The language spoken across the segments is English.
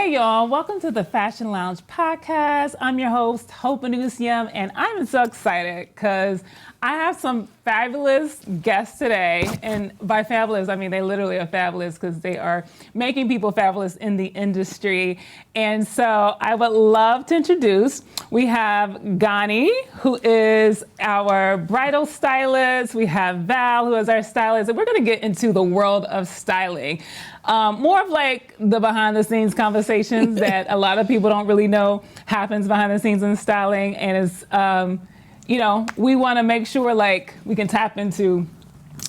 Hey y'all, welcome to the Fashion Lounge podcast. I'm your host, Hope Anusium, and I'm so excited because I have some fabulous guests today. And by fabulous, I mean they literally are fabulous because they are making people fabulous in the industry. And so I would love to introduce, we have Gani, who is our bridal stylist. We have Val, who is our stylist. And we're going to get into the world of styling. More of like the behind the scenes conversations that a lot of people don't really know happens behind the scenes in styling. And it's, we want to make sure like we can tap into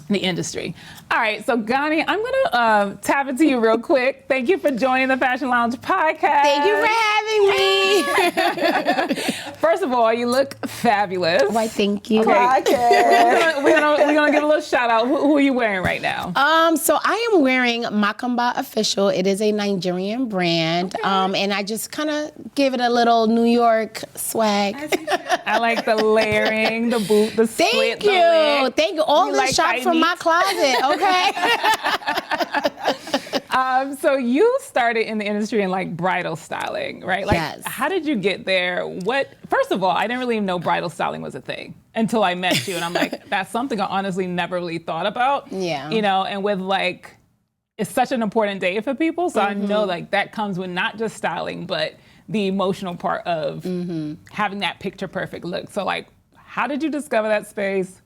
the industry. All right, so Gani, I'm gonna tap into you real quick. Thank you for joining the Fashion Lounge podcast. Thank you for having me. First of all, you look fabulous. Why, thank you. Okay. we're gonna give a little shout out. Who are you wearing right now? So I am wearing Makamba Official. It is a Nigerian brand. Okay. And I just kind of give it a little New York swag. I like the layering, the boot, the split. Thank you. All this shop from my closet. Okay. So you started in the industry in like bridal styling, right? Like, yes. How did you get there? First of all, I didn't really even know bridal styling was a thing until I met you. And I'm like, that's something I honestly never really thought about. Yeah. And with like, it's such an important day for people. So I know like that comes with not just styling, but the emotional part of having that picture perfect look. So like, how did you discover that space?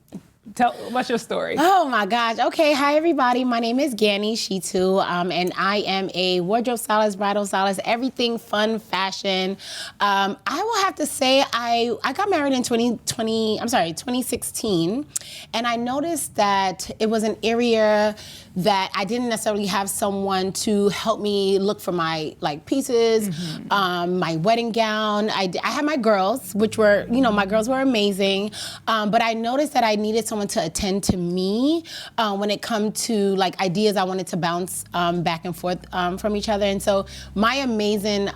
What's your story? Oh my gosh. Okay. Hi everybody. My name is Gani Shitu, and I am a wardrobe stylist, bridal stylist, everything fun fashion. I will have to say I got married in 2016, and I noticed that it was an area that I didn't necessarily have someone to help me look for my like pieces, my wedding gown. I had my girls, which were, my girls were amazing, but I noticed that I needed someone to attend to me when it come to like ideas I wanted to bounce back and forth from each other. And so my amazing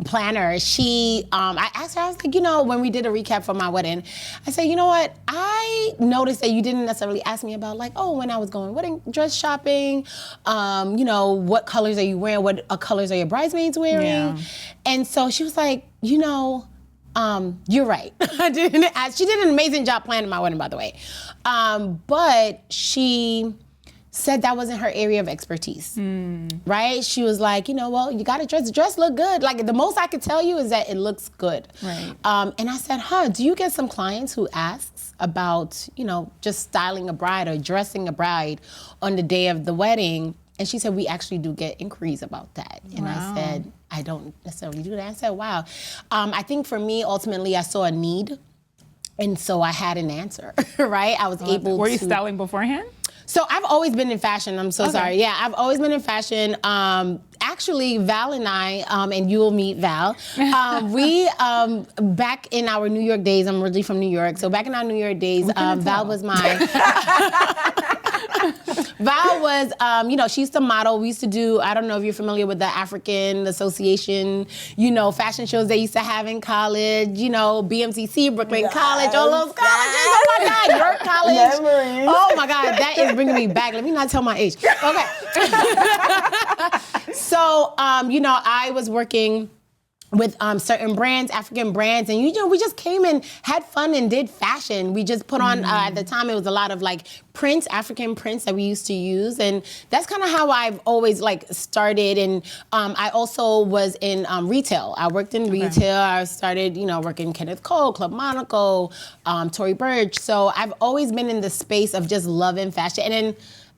planner, I asked her, I was like, when we did a recap for my wedding, I said, you know what, I noticed that you didn't necessarily ask me about like, when I was going wedding dress shopping, what colors are you wearing, what colors are your bridesmaids wearing? Yeah. And so she was like, you're right. I didn't ask. She did an amazing job planning my wedding, by the way. But she said that wasn't her area of expertise, right? She was like, you got to dress. The dress look good. Like the most I could tell you is that it looks good. Right. And I said, do you get some clients who asks about, just styling a bride or dressing a bride on the day of the wedding? And she said, we actually do get inquiries about that. And I said, I don't necessarily do that. I said, wow. I think for me, ultimately, I saw a need. And so I had an answer, right? I was able to. Were you styling beforehand? So I've always been in fashion. I'm so sorry. Yeah, I've always been in fashion. Actually, Val and I, and you will meet Val, we, back in our New York days, I'm originally from New York, so back in our New York days, Val was my... Val was, she used to model. We used to do, I don't know if you're familiar with the African Association, fashion shows they used to have in college, BMCC, Brooklyn College, all those colleges. Oh my God, York College. Memories. Oh my God, that is bringing me back. Let me not tell my age. Okay. So, I was working with certain brands, African brands, and we just came and had fun and did fashion. We just put on, at the time it was a lot of like prints, African prints that we used to use, and that's kind of how I've always like started. And I also was in retail. I worked in retail. I started, working Kenneth Cole, Club Monaco, Tory Burch. So I've always been in the space of just loving fashion. And then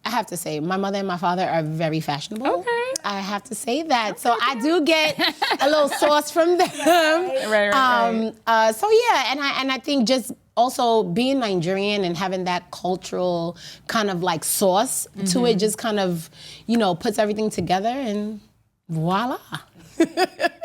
I have to say, my mother and my father are very fashionable. Okay. I have to say that. Okay. So I do get a little sauce from them. Right. So yeah, and I think just also being Nigerian and having that cultural kind of like sauce to it just kind of, puts everything together and voila.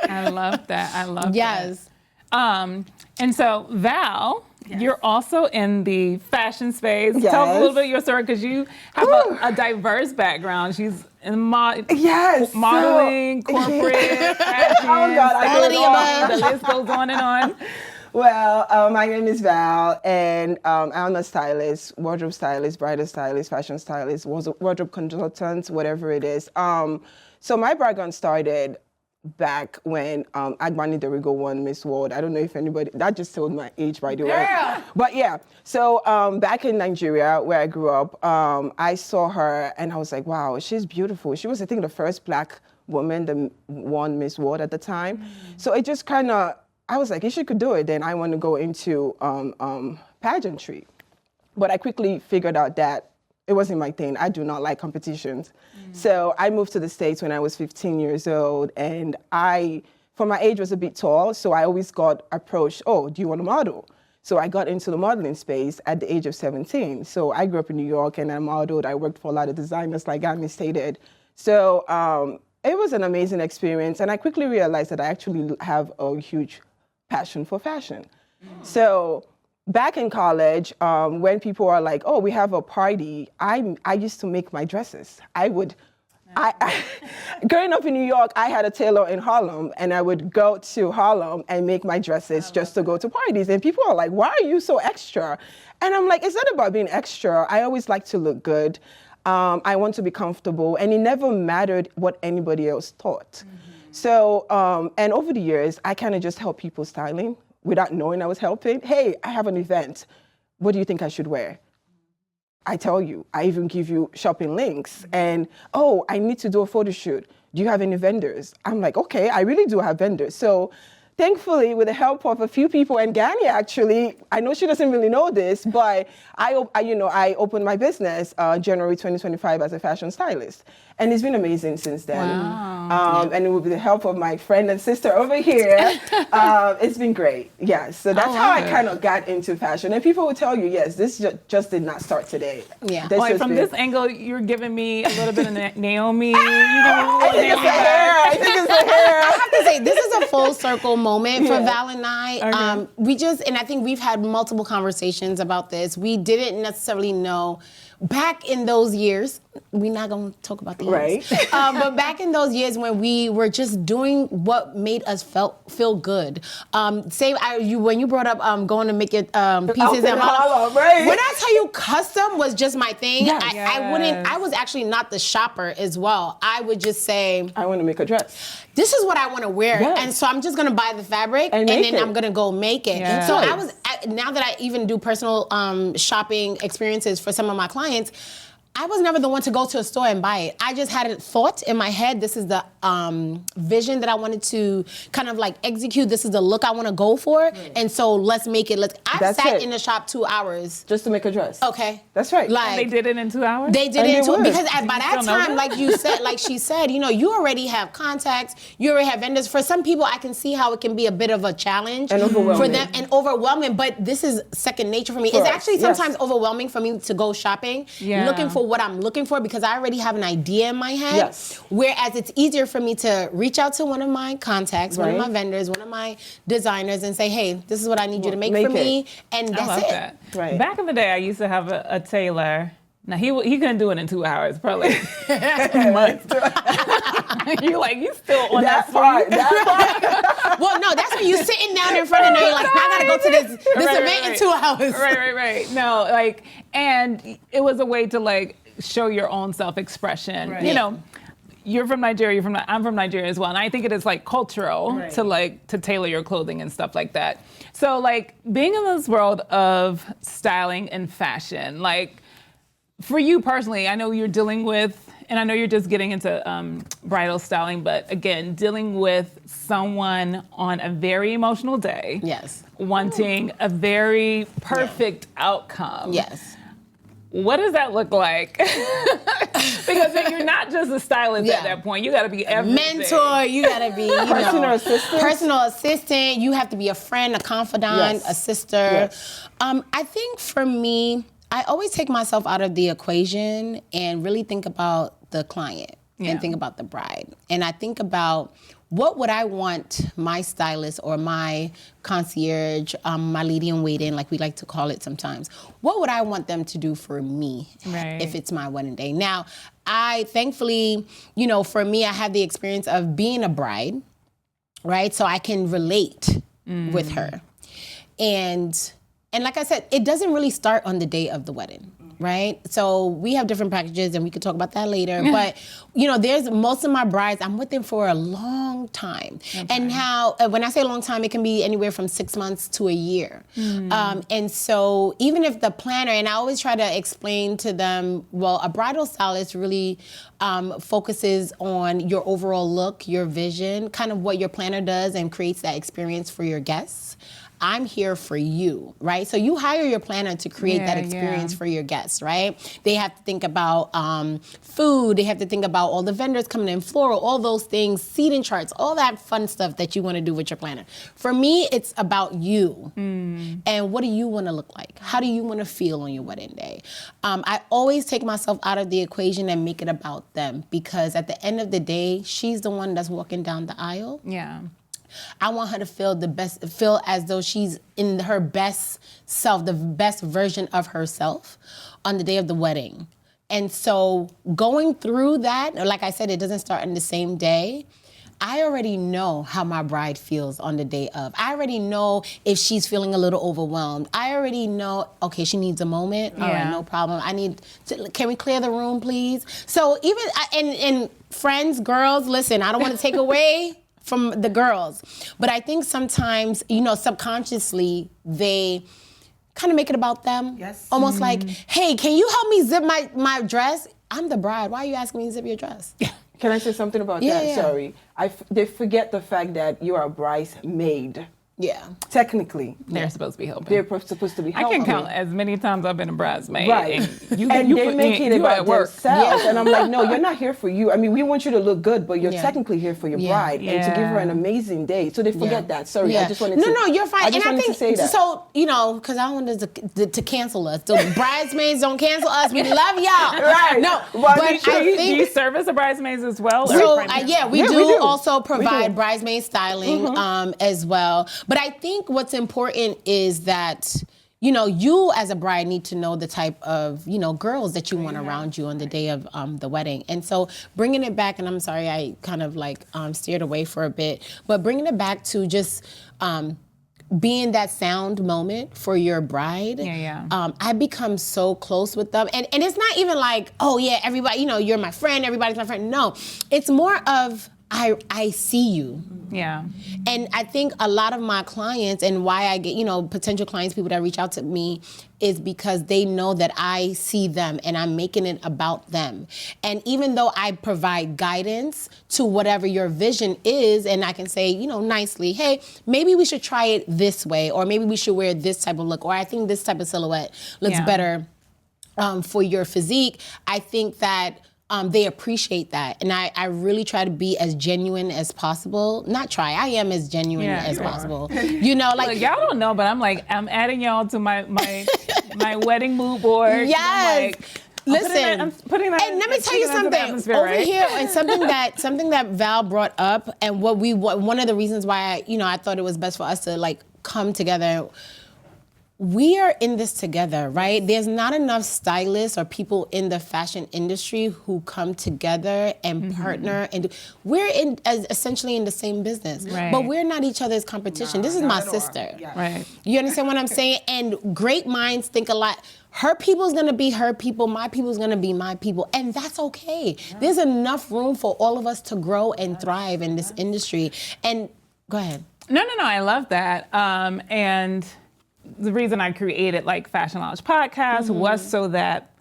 I love that. Yes. And so Val, you're also in the fashion space. Yes. Tell us a little bit of your story because you have a diverse background. She's in modeling, corporate, fashion, Oh God, the list goes on and on. Well, my name is Val, and I'm a stylist, wardrobe stylist, bridal stylist, fashion stylist, wardrobe consultant, whatever it is. So my background started back when Gani and Val won Miss World. I don't know if anybody, that just told my age, by the way. But yeah, so back in Nigeria, where I grew up, I saw her and I was like, wow, she's beautiful. She was, I think, the first Black woman that won Miss World at the time. So it just kind of, I was like, if she could do it, then I want to go into pageantry. But I quickly figured out that it wasn't my thing. I do not like competitions. So I moved to the States when I was 15 years old, and for my age, was a bit tall, so I always got approached, oh, do you want to model? So I got into the modeling space at the age of 17. So I grew up in New York, and I modeled. I worked for a lot of designers, like Gani stated. So it was an amazing experience, and I quickly realized that I actually have a huge passion for fashion. So back in college, when people are like, oh, we have a party, I used to make my dresses. Growing up in New York, I had a tailor in Harlem, and I would go to Harlem and make my dresses just to go to parties. And people are like, why are you so extra? And I'm like, it's not about being extra. I always like to look good. I want to be comfortable, and it never mattered what anybody else thought. So, and over the years, I kind of just help people styling without knowing I was helping. Hey, I have an event. What do you think I should wear? I tell you. I even give you shopping links. And, oh, I need to do a photo shoot. Do you have any vendors? I'm like, okay, I really do have vendors. So thankfully, with the help of a few people, and Gani actually, I know she doesn't really know this, but I opened my business January 2025 as a fashion stylist. And it's been amazing since then. Wow. And with the help of my friend and sister over here, it's been great. Yeah, so that's how I kind of got into fashion. And people will tell you, yes, this just did not start today. Yeah. From this angle, you're giving me a little bit of Naomi. I think it's the hair. I think it's the hair. I have to say, this is a full circle moment for Val and I. Okay. And I think we've had multiple conversations about this. We didn't necessarily know back in those years, we're not going to talk about the years. Right. But back in those years when we were just doing what made us feel good. When you brought up going to make it pieces and Harlem, right. When I tell you custom was just my thing, Yes. I was actually not the shopper as well. I would just say, I want to make a dress. this is what I want to wear. Yes. And so I'm just going to buy the fabric and then I'm going to go make it. Yes. So now that I even do personal shopping experiences for some of my clients, I was never the one to go to a store and buy it. I just had a thought in my head. This is the vision that I wanted to kind of like execute. This is the look I want to go for. And so let's make it. I sat in the shop 2 hours. Just to make a dress. Okay. That's right. Like, They did it in 2 hours? They did it would. because by that still know time, that? like she said, you already have contacts, you already have vendors. For some people, I can see how it can be a bit of a challenge And overwhelming. for them and overwhelming. But this is second nature for me. For It's us, actually yes. sometimes overwhelming for me to go shopping, Yeah. looking for what I'm looking for because I already have an idea in my head. Yes. Whereas it's easier for me to reach out to one of my contacts, one of Right. my vendors, one of my designers, and say, hey, this is what I need you to make Make for me, it. and I that's love it. that. Right. Back in the day, I used to have a tailor. Now, he couldn't do it in 2 hours, probably. Months. you still on that part. Well, no, that's when you're sitting down in front of her. You're like, I gotta go to this event in 2 hours. Right. No, and it was a way to show your own self-expression. Right. You're from Nigeria. I'm from Nigeria as well, and I think it is cultural to tailor your clothing and stuff like that. So being in this world of styling and fashion, for you personally, I know you're dealing with, and I know you're just getting into bridal styling, but again, dealing with someone on a very emotional day. Yes. Wanting a very perfect outcome. Yes. What does that look like? Because you're not just a stylist at that point. You got to be everything. Mentor, you gotta be Personal assistant. Personal assistant. You have to be a friend, a confidant, Yes. a sister. Yes. I think for me, I always take myself out of the equation and really think about the client and think about the bride. And I think about what would I want my stylist or my concierge, my lady in waiting, like we like to call it sometimes, what would I want them to do for me if it's my wedding day? Now, I thankfully, for me, I have the experience of being a bride, right? So I can relate with her. And like I said, it doesn't really start on the day of the wedding. right? So we have different packages, and we could talk about that later. But, there's most of my brides, I'm with them for a long time. Okay. And how, when I say a long time, it can be anywhere from 6 months to a year. And so even if the planner, and I always try to explain to them, well, a bridal stylist really focuses on your overall look, your vision, kind of what your planner does and creates that experience for your guests. I'm here for you, right? So you hire your planner to create that experience for your guests, right? They have to think about food. They have to think about all the vendors coming in, floral, all those things, seating charts, all that fun stuff that you want to do with your planner. For me, it's about you. And what do you want to look like? How do you want to feel on your wedding day? I always take myself out of the equation and make it about them, because at the end of the day, she's the one that's walking down the aisle. Yeah. I want her to feel as though she's in her best self, the best version of herself on the day of the wedding. And so going through that, like I said, it doesn't start on the same day. I already know how my bride feels on the day of. I already know if she's feeling a little overwhelmed. I already know, okay, she needs a moment. All right, no problem. Can we clear the room, please? So even, and friends, girls, listen, I don't want to take away from the girls. But I think sometimes, subconsciously, they kind of make it about them. Yes. Almost like, hey, can you help me zip my dress? I'm the bride. Why are you asking me to zip your dress? Can I say something about that? Yeah. Sorry. They forget the fact that you are a bridesmaid. Yeah. Technically. They're supposed to be helping. They're supposed to be helping. I can count as many times I've been a bridesmaid. Right. And they make it about themselves. And I'm like, no, you're not here for you. I mean, we want you to look good, but you're technically here for your bride and to give her an amazing day. So they forget that. Sorry, I just wanted to. No, you're fine. I just wanted to say that. So, because I don't want to cancel us. The bridesmaids don't cansel us. We love y'all. Right. No, well, but I think, do you service the bridesmaids as well? So, we do also provide bridesmaid styling as well. But I think what's important is that, you as a bride need to know the type of, girls that you want around you on the day of the wedding. And so bringing it back, and I'm sorry I kind of steered away for a bit, but bringing it back to just being that sound moment for your bride. I become so close with them. And it's not even like, oh yeah, everybody, you're my friend, everybody's my friend. No, it's more of, I see you. Yeah. And I think a lot of my clients, and why I get, potential clients, people that reach out to me, is because they know that I see them and I'm making it about them. And even though I provide guidance to whatever your vision is, and I can say, nicely, hey, maybe we should try it this way, or maybe we should wear this type of look, or I think this type of silhouette looks better for your physique. I think that they appreciate that. And I really try to be as genuine as possible. Not try, I am as genuine as possible. Look, y'all don't know, but I'm adding y'all to my wedding mood board. Yes. Listen, I'm putting that and let me tell you something over here, and something that Val brought up, and one of the reasons why I thought it was best for us to come together. We are in this together, right? There's not enough stylists or people in the fashion industry who come together and partner, and we're essentially in the same business, but we're not each other's competition. This is my sister. Right. You understand what I'm saying? And great minds think alike. Her people's gonna be her people, my people's gonna be my people, and that's okay. There's enough room for all of us to grow and thrive in this industry. And go ahead. No, I love that. And the reason I created Fashion Lounge Podcast was so that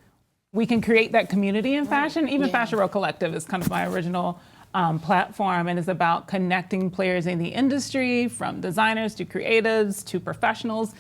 we can create that community in fashion. Even Fashion Row Collective is kind of my original platform, and it's about connecting players in the industry, from designers to creatives to professionals,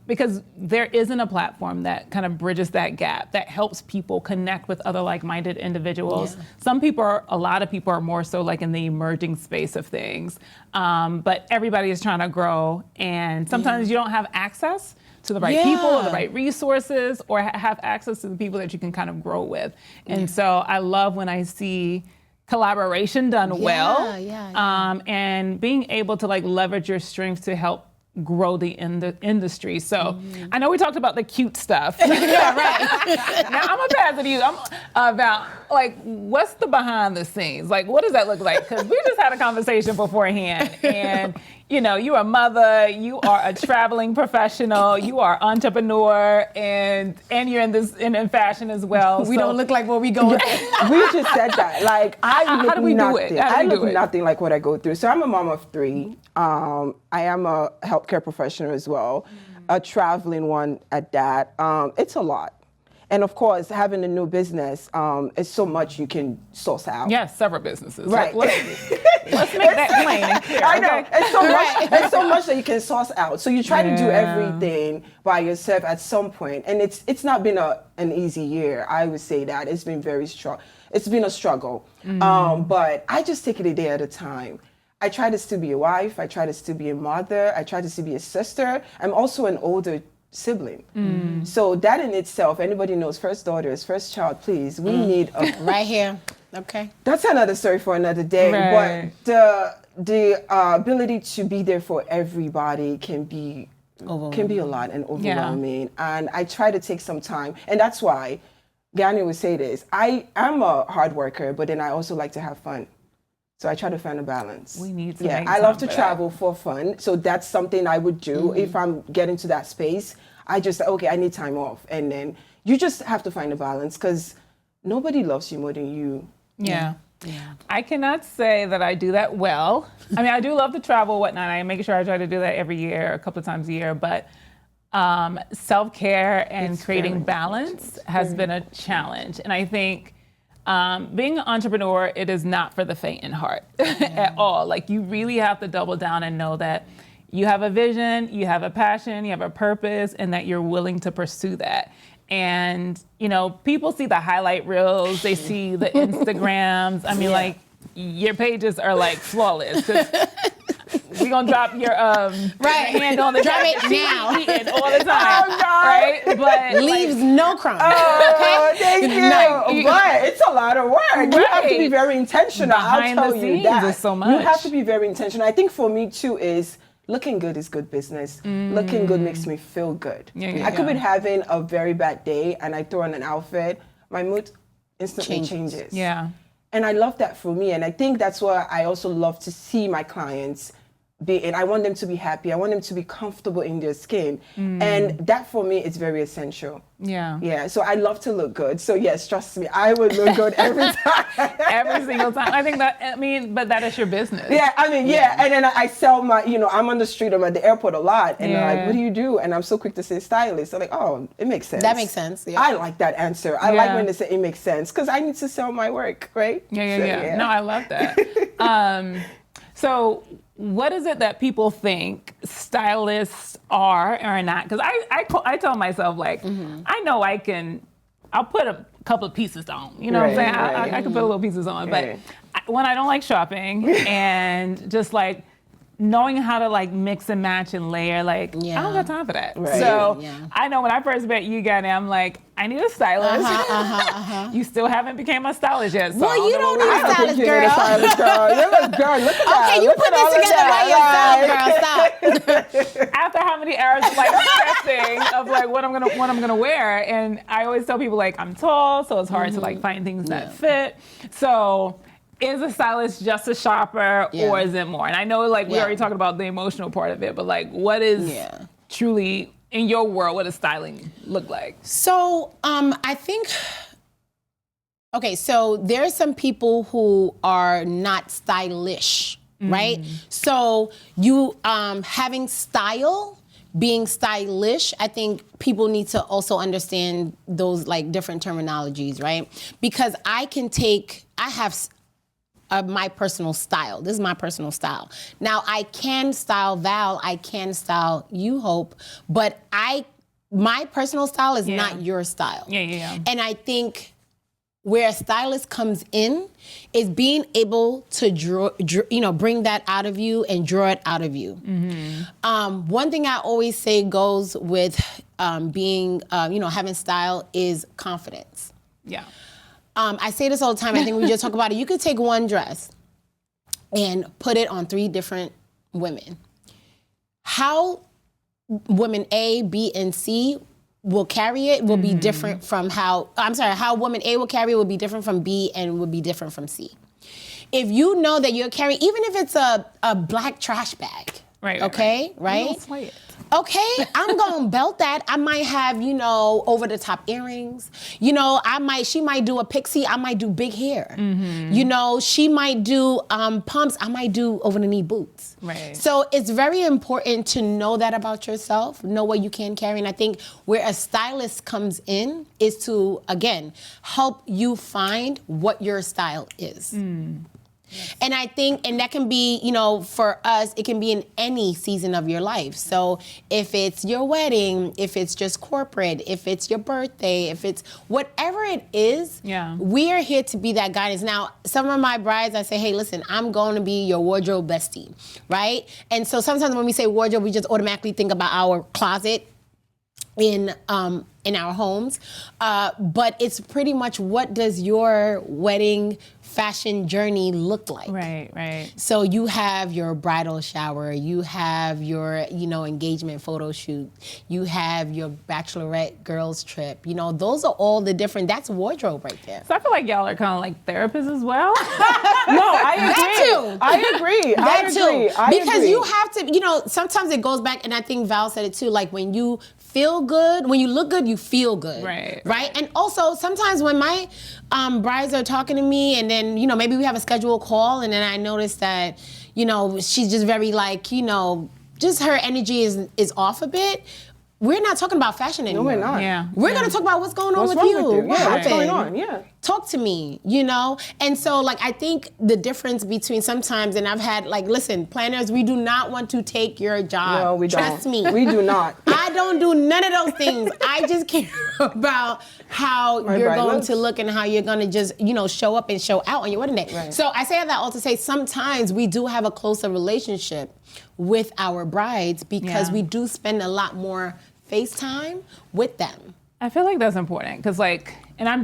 because there isn't a platform that kind of bridges that gap, that helps people connect with other like-minded individuals. A lot of people are more so in the emerging space of things, but everybody is trying to grow, and sometimes you don't have access to the right people or the right resources, or have access to the people that you can kind of grow with. And so I love when I see collaboration done well, and being able to leverage your strengths to help grow the industry. So I know we talked about the cute stuff. Yeah, right. Now I'm gonna pass it to you. I'm about like, what's the behind the scenes? Like, what does that look like? Because we just had a conversation beforehand, and you know, you're a mother, you are a traveling professional, you are entrepreneur, and you're in fashion as well. We don't look like what we go through. We just said that. Like, how do we do it? How do we do it? Nothing like what I go through. So I'm a mom of 3. I am a healthcare professional as well, a traveling one at that. It's a lot. And of course, having a new business, is so much you can source out. Yes, several businesses. Right. Let's make that plain and clear. I know. Okay? It's so much that you can source out. So you try to do everything by yourself at some point. And it's not been an easy year. I would say that. It's been very strong. It's been a struggle. But I just take it a day at a time. I try to still be a wife. I try to still be a mother. I try to still be a sister. I'm also an older sibling. So that in itself, anybody knows first daughters, first child, please, we need a... Right here. Okay. That's another story for another day. Right. But the ability to be there for everybody can be a lot and overwhelming. And I try to take some time. And that's why Gani would say this. I am a hard worker, but then I also like to have fun. So I try to find a balance. We need to make I love to time for travel for fun. So that's something I would do if I'm getting to that space. I just, okay, I need time off. And then you just have to find a balance because nobody loves you more than you. Yeah. I cannot say that I do that well. I mean, I do love to travel, whatnot. I make sure I try to do that every year, a couple of times a year. But self-care and creating balance has been a challenge. And I think being an entrepreneur, it is not for the faint in heart at all. Like, you really have to double down and know that you have a vision, you have a passion, you have a purpose, and that you're willing to pursue that. And, you know, people see the highlight reels, they see the Instagrams. I mean, like, your pages are like flawless. We're gonna drop your hand on the drop it now. Eating all the time. Oh, God. Right? But leaves no crumbs. Oh, thank you. Like, But it's a lot of work. You have to be very intentional. Behind I'll the tell you scenes that. is so You much. have to be very intentional. I think for me too is looking good is good business. Looking good makes me feel good. I could be having a very bad day and I throw on an outfit, my mood instantly changes. Yeah. And I love that for me. And I think that's why I also love to see my clients be, and I want them to be happy. I want them to be comfortable in their skin. And that for me is very essential. Yeah. Yeah. So I love to look good. So yes, trust me, I would look good every time. Every single time. I think that, I mean, but that is your business. Yeah, I mean, And then I sell my, I'm on the street, I'm at the airport a lot. And they're like, what do you do? And I'm so quick to say stylist. They're like, oh, it makes sense. That makes sense. Yeah. I like that answer. I like when they say it makes sense because I need to sell my work, right? Yeah. No, I love that. So what is it that people think stylists are or are not? Because I tell myself, like, I know I'll put a couple of pieces on. You know what I'm saying? Right. I can put a little pieces on. Right. But when I don't like shopping and just like knowing how to like mix and match and layer, like, I don't got time for that. Right. So I know when I first met you, Gani, I'm like, I need a stylist. You still haven't became a stylist yet. So Well, you don't need a I don't think stylist, you need a girl. stylist, girl. You look good. Look at that. Okay, you Look put at all this together of that. by yourself, girl. Stop. after how many hours of like stressing of like what I'm gonna wear, and I always tell people like I'm tall, so it's hard to like find things that fit. So is a stylist just a shopper or is it more? And I know like we already talked about the emotional part of it, but like what is truly in your world, what does styling look like? So I think, okay, so there's some people who are not stylish, right? So you having style, being stylish, I think people need to also understand those like different terminologies, right? Because I have my personal style. This is my personal style. Now I can style Val, I can style you, Hope, but my personal style is not your style. Yeah. And I think where a stylist comes in is being able to draw, bring that out of you and draw it out of you. One thing I always say goes with being, having style is confidence. Yeah. I say this all the time. I think we just talk about it. You could take one dress and put it on 3 different women. How women A, B, and C will carry it will be different from how woman A will carry it will be different from B and will be different from C. If you know that you're carrying, even if it's a black trash bag, Right. okay, right? You don't sway it. Okay, I'm gonna belt that. I might have, over the top earrings. She might do a pixie, I might do big hair. She might do pumps, I might do over the knee boots. Right. So it's very important to know that about yourself, know what you can carry. And I think where a stylist comes in is to, again, help you find what your style is. Yes. And I think, and that can be, for us, it can be in any season of your life. So if it's your wedding, if it's just corporate, if it's your birthday, if it's whatever it is, we are here to be that guidance. Now, some of my brides, I say, hey, listen, I'm going to be your wardrobe bestie, right? And so sometimes when we say wardrobe, we just automatically think about our closet in our homes. But it's pretty much, what does your wedding fashion journey look like? Right. So you have your bridal shower, you have your, engagement photo shoot, you have your bachelorette girls trip. Those are all the different, that's wardrobe right there. So I feel like y'all are kind of like therapists as well. No, I agree. I agree. Because you have to, sometimes it goes back, and I think Val said it too, like when you feel good, when you look good, you feel good. Right? And also, sometimes when my brides are talking to me, and then, maybe we have a scheduled call, and then I notice that, she's just very just her energy is off a bit. We're not talking about fashion anymore. No, we're not. Yeah. We're going to talk about what's going on with wrong you. with you? What Yeah, happened? what's going on? Yeah. Talk to me, And so, I think the difference between sometimes, and I've had, listen, planners, we do not want to take your job. No, we don't. Trust me. We do not. I don't do none of those things. I just care about how you're going to look and how you're going to just, show up and show out on your wedding day. Right. So I say that all to say sometimes we do have a closer relationship with our brides because we do spend a lot more FaceTime with them. I feel like that's important because, and I'm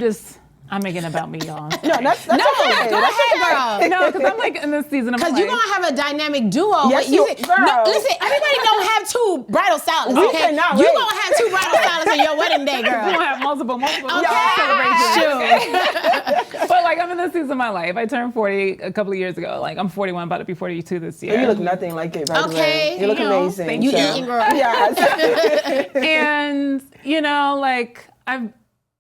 making it about me, y'all. No, that's No, okay. go ahead, girl. No, because I'm in this season of my life. Because you're going to have a dynamic duo. Yes, girl. girl. Listen, everybody don't have two bridal stylists, We okay? cannot You're wait. going to have two bridal stylists on your wedding day, We're girl. gonna have multiple Okay. celebrations. But I'm in this season of my life. I turned 40 a couple of years ago. I'm 41, about to be 42 this year. And you look nothing like it, by the way. Okay. You look amazing. thank You so. eating, girl. Yes. And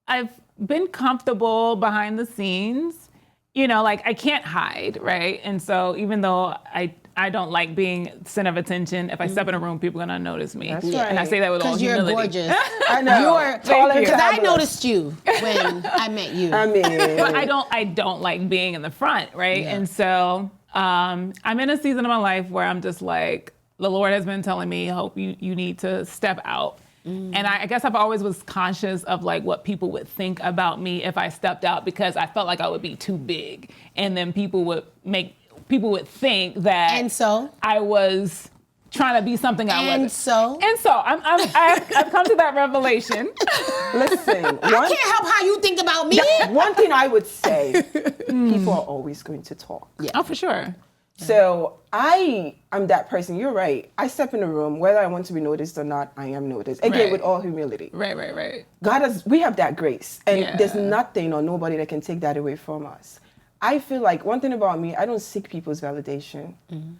I've been comfortable behind the scenes. I can't hide, right? And so even though I don't like being center of attention, if I step in a room, people are gonna notice me. That's And I right. say that with all Because you're humility. gorgeous. I know. You're Thank you. because I noticed you when I met you. I mean. But I don't like being in the front, right? Yeah. And so I'm in a season of my life where I'm just the Lord has been telling me, Hope, you need to step out. And I guess I've always was conscious of what people would think about me if I stepped out, because I felt like I would be too big, and then people would think that And so? I was trying to be something I wasn't. And so? And so I've come to that revelation. Listen, I can't help how you think about me. one thing I would say, people are always going to talk. Yeah. Oh, for sure. So I'm that person. You're right. I step in a room, whether I want to be noticed or not, I am noticed. Again, Right. with all humility. Right. We have that grace. And Yeah. there's nothing or nobody that can take that away from us. I feel like one thing about me, I don't seek people's validation.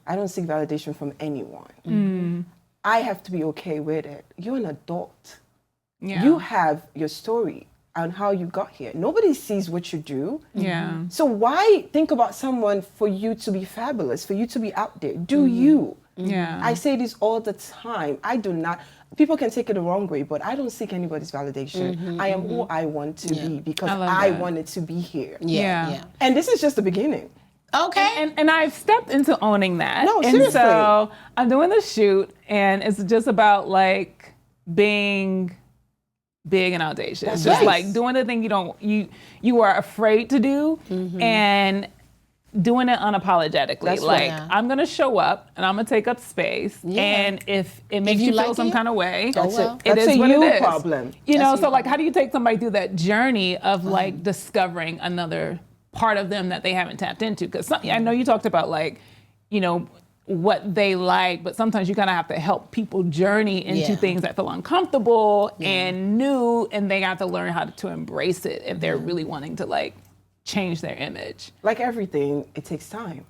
I don't seek validation from anyone. I have to be okay with it. You're an adult. Yeah. You have your story on how you got here. Nobody sees what you do. Yeah. So why think about someone for you to be fabulous, for you to be out there? Do you? Yeah. I say this all the time. I do not. People can take it the wrong way, but I don't seek anybody's validation. I am who I want to be because I love I that. wanted to be here. Yeah. And this is just the beginning. Okay. And I've stepped into owning that. No, and seriously. so I'm doing the shoot, and it's just about being big and audacious. That's Just right. doing the thing you are afraid to do, and doing it unapologetically. That's right. Yeah. I'm gonna show up and I'm gonna take up space. Yeah. And if it makes you you feel like some it, kind of way, That's it. it That's is a what you it is. problem. You know, That's so you how do you take somebody through that journey of discovering another part of them that they haven't tapped into? Because I know you talked about what they like, but sometimes you kind of have to help people journey into Yeah. things that feel uncomfortable and new, and they have to learn how to embrace it if they're really wanting to like change their image. Like everything, it takes time.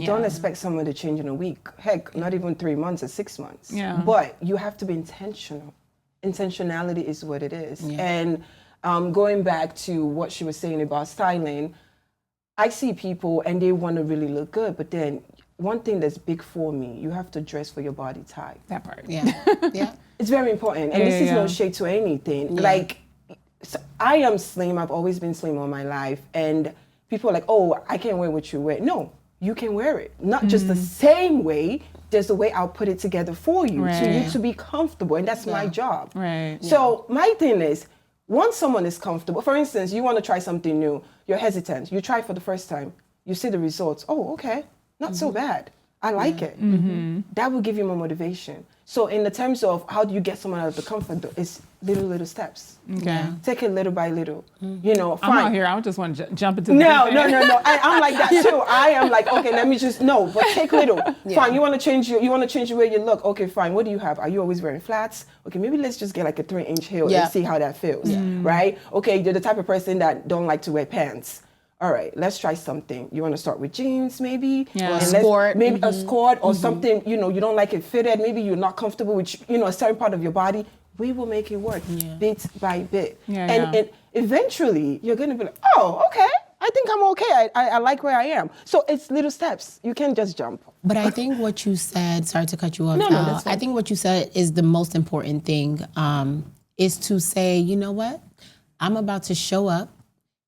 Don't expect someone to change in a week. Heck, not even 3 months or 6 months. Yeah. But you have to be intentional. Intentionality is what it is. Yeah. And going back to what she was saying about styling, I see people and they want to really look good, but then one thing that's big for me, you have to dress for your body type. That part. Yeah. Yeah. It's very important. And this is no shade to anything. Like, so I am slim. I've always been slim all my life. And people are like, oh, I can't wear what you wear. No, you can wear it. Not just the same way. There's a way I'll put it together for you, Right. to you to be comfortable. And that's my job. Right. So my thing is, once someone is comfortable, for instance, you want to try something new, you're hesitant. You try for the first time. You see the results. Oh, okay. Not so bad. I like it. That will give you more motivation. So in the terms of how do you get someone out of the comfort zone, it's little steps. Okay. Take it little by little. You know, I'm fine. out here. I just want to jump into the No. deep end. I'm like that too. I am like, okay, let me just but take little. Fine. You want to change the way you look. Okay, fine. What do you have? Are you always wearing flats? Okay, maybe let's just get like a 3-inch heel and see how that feels. Right? Okay, you're the type of person that don't like to wear pants. All right, let's try something. You want to start with jeans, maybe? Yeah. Or a skirt. Maybe a skirt or something, you don't like it fitted. Maybe you're not comfortable with, a certain part of your body. We will make it work bit by bit. And eventually, you're going to be like, oh, okay. I think I'm okay. I like where I am. So it's little steps. You can't just jump. But I think what you said, sorry to cut you off, No, that's fine. I think what you said is the most important thing, is to say, you know what? I'm about to show up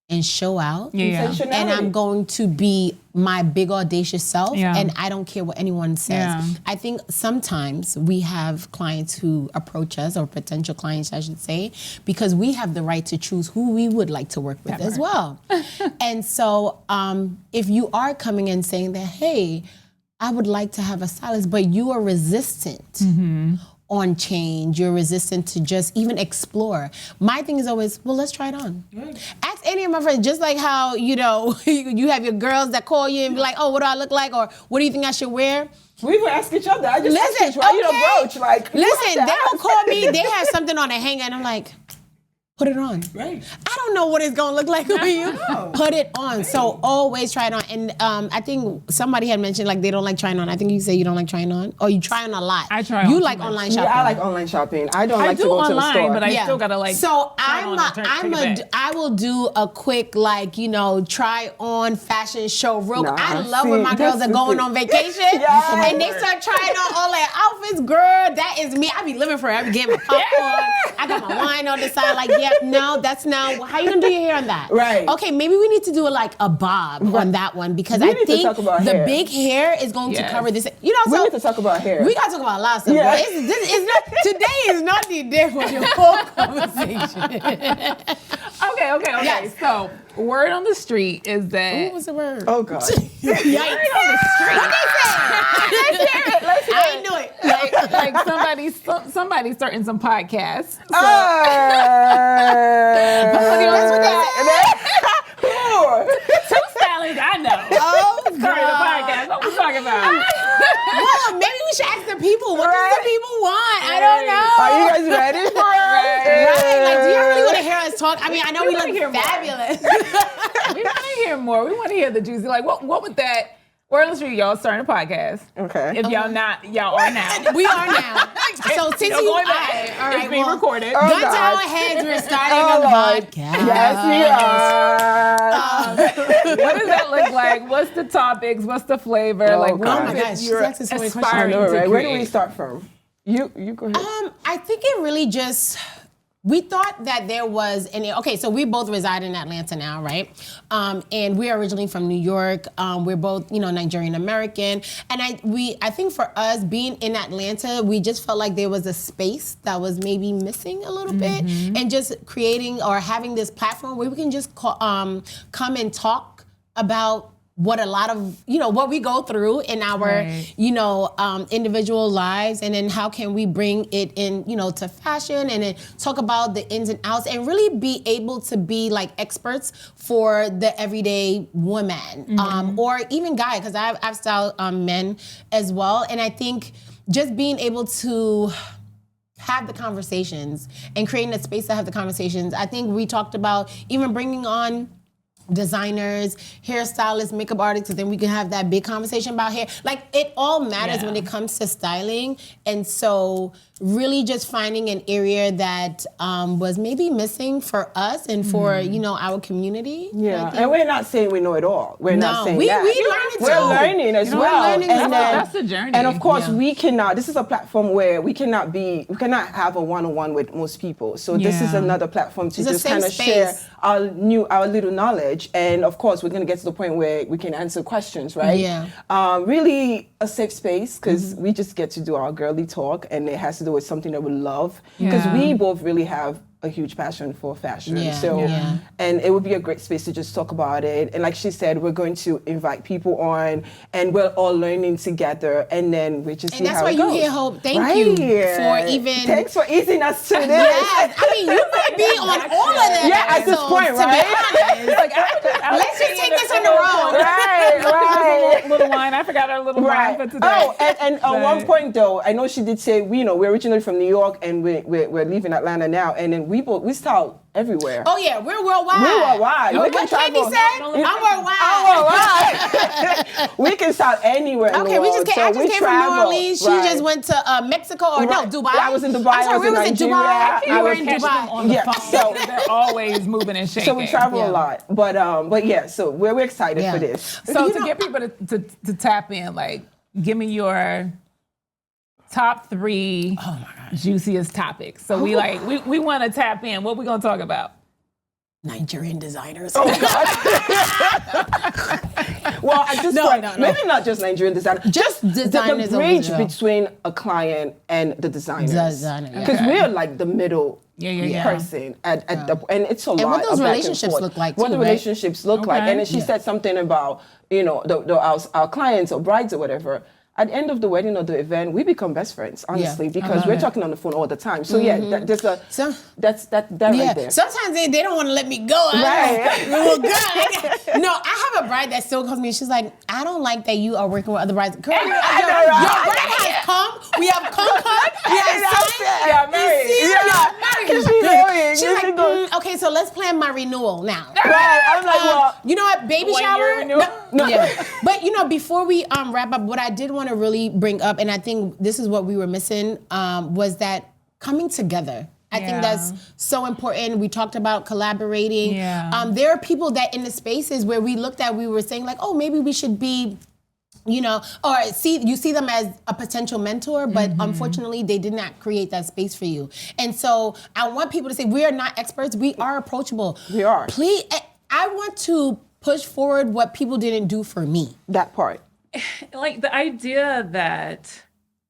and show out. Intentionality. And I'm going to be my big audacious self, Yeah. and I don't care what anyone says. Yeah. I think sometimes we have clients who approach us, or potential clients I should say, because we have the right to choose who we would like to work with as well. And so if you are coming in saying that, hey, I would like to have a stylist, but you are resistant on change, you're resistant to just even explore. My thing is always, well, let's try it on. Ask any of my friends, just like how, you have your girls that call you and be like, oh, what do I look like? Or what do you think I should wear? We will ask each other. I just asked you, why you don't broach? Like, Listen, they will call me, they have something on a hanger, and I'm like, put it on. Right. I don't know what it's gonna look like on you. Put it on. So always try it on. And I think somebody had mentioned like they don't like trying on. I think you say you don't like trying on, or you try on a lot. I try on You too like much. online shopping. Yeah, I like online shopping. I don't I like do to go online, to the store. but I still gotta like. So try on and take it back. I will do a quick try on fashion show real. Nah, I love when my girls that's are going the on thing. vacation Yes. and they start trying on all their outfits. Girl, that is me. I be living for it. I be getting my popcorn. I got my wine on the side. Like, no, that's now. How you gonna do your hair on that? Right. Okay, maybe we need to do a bob on that one, because We I need to think talk about the hair. big hair is going to Yes. cover this. We need to talk about hair. We gotta talk about a lot of stuff. Yeah. But today is not the day for your whole conversation. Okay. Yes. So, word on the street is that. What was the word? Oh, God. Yikes. Word on the street. What they say? Let's hear I knew it. like somebody's starting some podcasts. So, That's what they two stylists I know Oh, starting a God. podcast. What we talking about? Well, maybe we should ask the people. What do the people want? I don't know. Are you guys ready for us? Right? Like, do you really want to hear us talk? I mean, I know we wanna hear look more. fabulous. We want to hear more. We want to hear the juicy. Like, what would that? Word on the street, y'all starting a podcast. Okay. If y'all not, y'all are now. We are now. So since No you going all back. right, It's being recorded. Gun to God. our heads, we're starting Oh, a Lord. podcast. Yes, we are. What does that look like? What's the topics? What's the flavor? Oh, like, God. what Oh my is it gosh, she's you're asking so many questions. I aspiring know, to right? Where do we create? start from? You go ahead. I think it really just, we thought that there was so we both reside in Atlanta now, right? And we're originally from New York. We're both, Nigerian American. And I think for us being in Atlanta, we just felt like there was a space that was maybe missing a little bit, and just creating or having this platform where we can just come and talk about what a lot of, what we go through in our, individual lives. And then how can we bring it in, to fashion, and then talk about the ins and outs, and really be able to be like experts for the everyday woman, or even guy, because I've styled men as well. And I think just being able to have the conversations and creating a space to have the conversations. I think we talked about even bringing on designers, hairstylists, makeup artists, and then we can have that big conversation about hair. Like, it all matters when it comes to styling. And so really just finding an area that was maybe missing for us and for, our community. Yeah, and we're not saying we know it all. We're not saying that. We learn it too. We're learning as well. We're learning as well. That's the journey. And of course, we cannot, this is a platform where we cannot have a one-on-one with most people. So this is another platform to just kind of share our little knowledge. And of course, we're going to get to the point where we can answer questions, right? Yeah. Really a safe space, because we just get to do our girly talk, and it has to do with something that we love, because we both really have a huge passion for fashion. And it would be a great space to just talk about it. And like she said, we're going to invite people on, and we're all learning together, and then we just see how it goes. And that's why you here, Hope. Thank you for even... Thanks for easing us to this. Yes, I mean, you might be on all of them. Yeah, at this point, right? Let's just take this on the road. Right. Little wine. I forgot our little wine for today. Oh, and at one point though, I know she did say, we're originally from New York, and we're leaving Atlanta now, and then we style everywhere. Oh yeah, we're worldwide. We're worldwide. What Candy said? I'm worldwide. We can style anywhere in the world. I just came from New Orleans. She just went to Mexico, or no, Dubai. I was in Dubai. I'm sorry, we was in Dubai. I was in Dubai. On the phone. So they're always moving and shaking. So we travel a lot, but yeah. So we're excited for this. So to get people to tap in, like, give me your top 3 juiciest topics. So we want to tap in. What we gonna talk about? Nigerian designers. Oh God. Well, at this point, maybe not just Nigerian designers. Just designers. The bridge between a client and the designers. Because we're like the middle person at the, and it's a lot. And what those of back relationships and forth. look like. What too, the relationships look like, and then she said something about our clients or brides or whatever. At the end of the wedding or the event, we become best friends, honestly, because we're talking on the phone all the time. So that's right there. Sometimes they don't want to let me go. Well, girl, I have a bride that still calls me. She's like, I don't like that you are working with other brides. Girl, your bride has come. We have come. We have signed. She's like, okay, so let's plan my renewal now. Right. I'm like, well, you know what? Baby shower. No. Yeah. But before we wrap up, what I did want to really bring up, and I think this is what we were missing, was that coming together. I think that's so important. We talked about collaborating. There are people that in the spaces where we looked at, we were saying like, oh, maybe we should be, or you see them as a potential mentor, but unfortunately they did not create that space for you. And so I want people to say, we are not experts. We are approachable. We are. Please, I want to push forward what people didn't do for me. That part. Like the idea that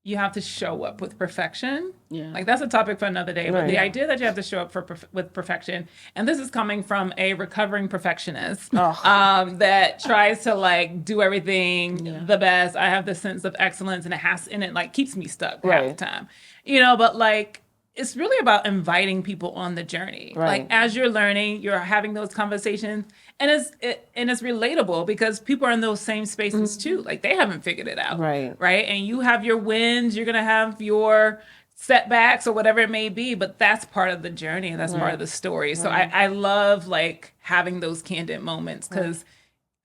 you have to show up with perfection. Like that's a topic for another day. But the idea that you have to show up with perfection, and this is coming from a recovering perfectionist that tries to like do everything the best. I have this sense of excellence, and it like keeps me stuck half the time. But like it's really about inviting people on the journey. Like as you're learning, you're having those conversations, and it's relatable because people are in those same spaces too. Like they haven't figured it out. Right. And you have your wins, you're gonna have your setbacks or whatever it may be, but that's part of the journey and that's part of the story. So I love like having those candid moments because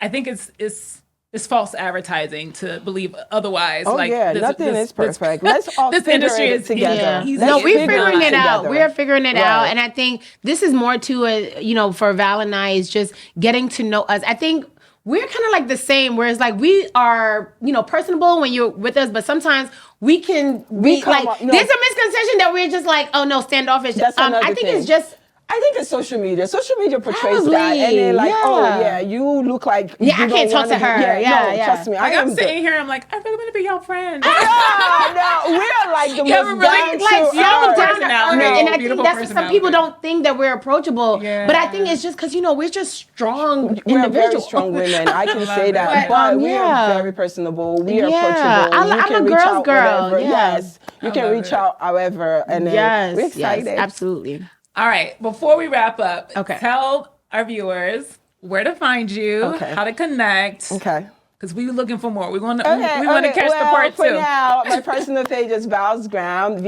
I think it's false advertising to believe otherwise. Oh like nothing is perfect. Let's all this figure industry it is together. No, we're figuring it out. We're figuring it out, and I think this is more to for Val and I is just getting to know us. I think we're kind of like the same, whereas like we are, personable when you're with us, but sometimes we can be like, there's a misconception that we're just like, oh no, standoffish. That's another I think thing. it's just I think it's social media. Social media portrays Probably, that, and then like, oh yeah. yeah, you look like Yeah, I you can't don't talk to wanna be- her. Yeah, no, yeah. trust me. Like, I I'm am sitting here, I'm like, I really want to be your friend. No, we are like the Yeah, most we're really down like to y'all earth. down to earth. And I think Beautiful that's what some personality. people don't think that we're approachable. Yeah. But I think it's just because, you know, we're just strong We're very individuals. strong women. I can say that. that. But we yeah. are very personable. We are Yeah. approachable. You I'm can a reach girl's out girl, whenever. yeah. Yes, you I can love reach it. out however, and then Yes, we're excited. yes, absolutely. All right, before we wrap up, Okay. tell our viewers where to find you, Okay. how to connect. Okay. Because we were looking for more. We want to Okay, catch the part for two. now, my personal page is Valsgram,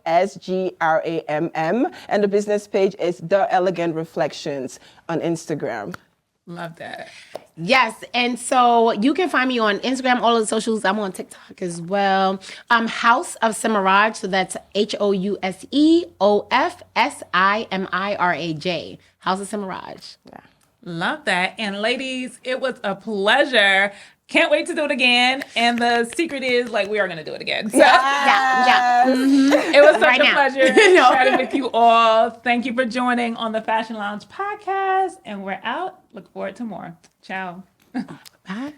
VALSGRAMM, and the business page is The Elegant Reflections on Instagram. Love that. Yes, and so you can find me on Instagram, all of the socials. I'm on TikTok as well. House of Simiraj, so that's HOUSEOFSIMIRAJ. House of Simiraj. Yeah. Love that. And ladies, it was a pleasure. Can't wait to do it again. And the secret is, like, we are going to do it again. So Yeah. it was such Right a now. pleasure No. chatting with you all. Thank you for joining on the Fashion Lounge podcast. And we're out. Look forward to more. Ciao. Bye.